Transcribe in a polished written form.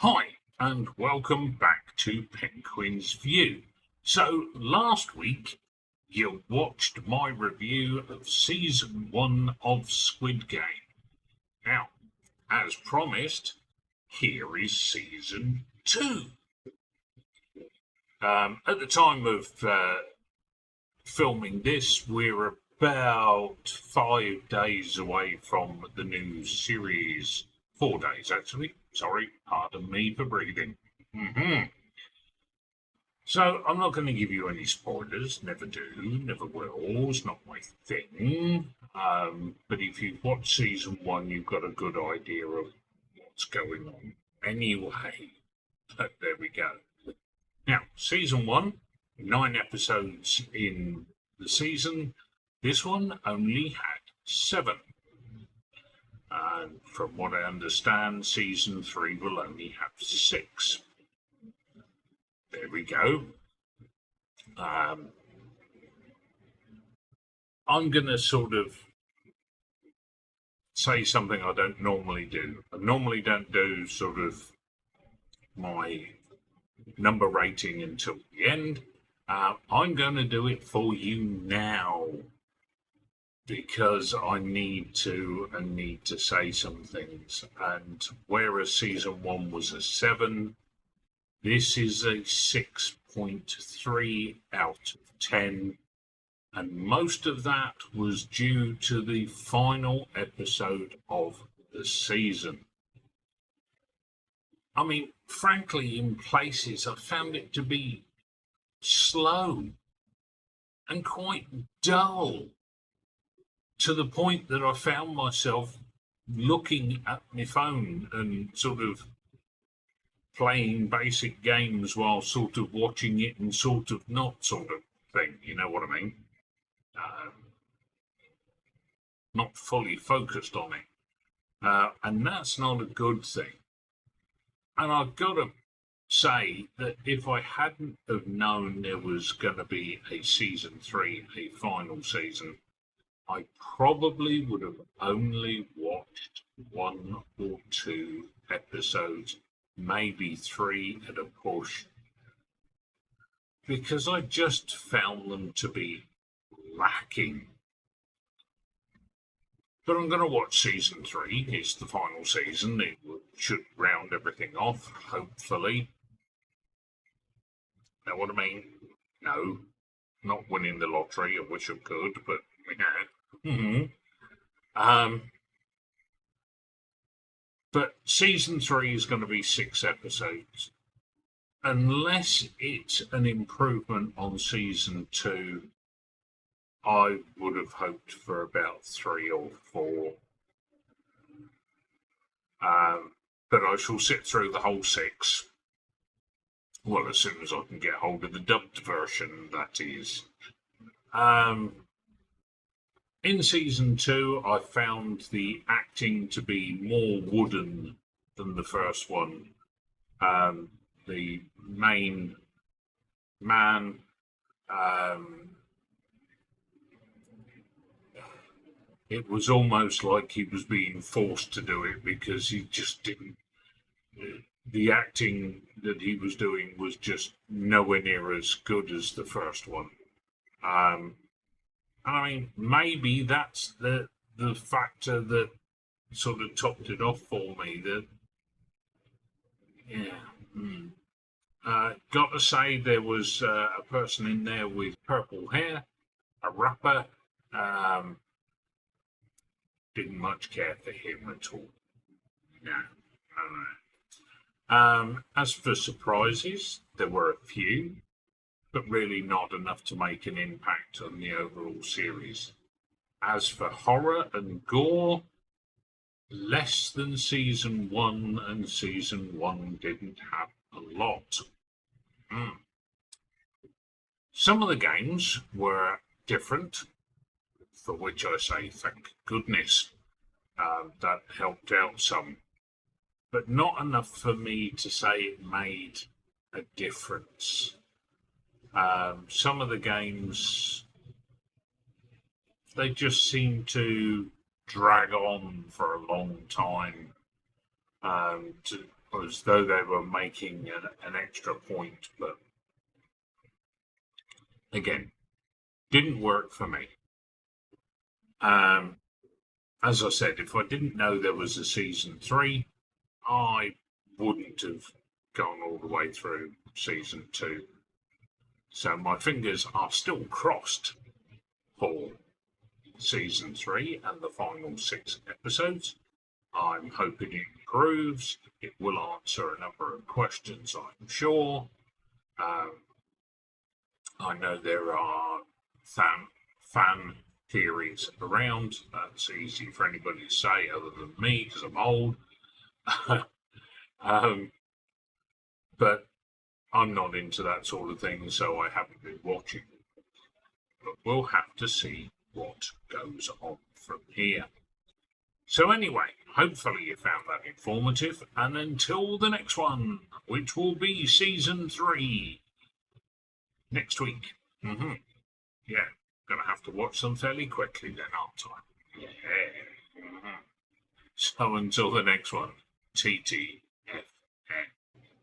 Hi, and welcome back to Penguin's View. So, last week you watched my review of Season 1 of Squid Game. Now, as promised, here is Season 2. At the time of filming this, we're about 5 days away from the new series. 4 days, actually. Sorry, pardon me for breathing. So, I'm not going to give you any spoilers. Never do, never will. It's not my thing. But if you've watched season 1, you've got a good idea of what's going on. Anyway, but there we go. Now, season 1, 9 episodes in the season. This one only had 7. And from what I understand, season 3 will only have 6. There we go. I'm going to sort of say something I don't normally do. I normally don't do sort of my number rating until the end. I'm going to do it for you now because I need to say some things. And whereas season 1 was a 7, this is a 6.3 out of 10. And most of that was due to the final episode of the season. I mean, frankly, in places I found it to be slow and quite dull, to the point that I found myself looking at my phone and sort of playing basic games while sort of watching it and sort of not sort of thing, you know what I mean? Not fully focused on it. And that's not a good thing. And I've got to say that if I hadn't have known there was going to be a season 3, a final season, I probably would have only watched 1 or 2 episodes, maybe 3 at a push, because I just found them to be lacking. But I'm going to watch season 3. It's the final season. It should round everything off, hopefully. Know what I mean? No, not winning the lottery. I wish I could, but yeah. But season 3 is going to be 6 episodes. Unless it's an improvement on season 2, I would have hoped for about 3 or 4. But I shall sit through the whole 6. Well, as soon as I can get hold of the dubbed version, that is. In season 2, I found the acting to be more wooden than the first one. The main man, it was almost like he was being forced to do it because he just didn't. The acting that he was doing was just nowhere near as good as the first one. I mean, maybe that's the factor that sort of topped it off for me. That, yeah. Got to say, there was a person in there with purple hair, a rapper. Didn't much care for him at all. No. As for surprises, there were a few, but really not enough to make an impact on the overall series. As for horror and gore, less than season 1, and season 1 didn't have a lot. Some of the games were different, for which I say thank goodness. That helped out some, but not enough for me to say it made a difference. Some of the games, they just seem to drag on for a long time. as though they were making an extra point, but again, didn't work for me. As I said, if I didn't know there was a season 3, I wouldn't have gone all the way through season 2. So my fingers are still crossed for season 3 and the final 6 episodes. I'm hoping it improves. It will answer a number of questions, I'm sure. I know there are fan theories around. That's easy for anybody to say other than me because I'm old. But I'm not into that sort of thing, so I haven't been watching. But we'll have to see what goes on from here. So anyway, hopefully you found that informative, and until the next one, which will be season 3 next week. Yeah, gonna have to watch them fairly quickly then, aren't I? Yeah. So until the next one, TT.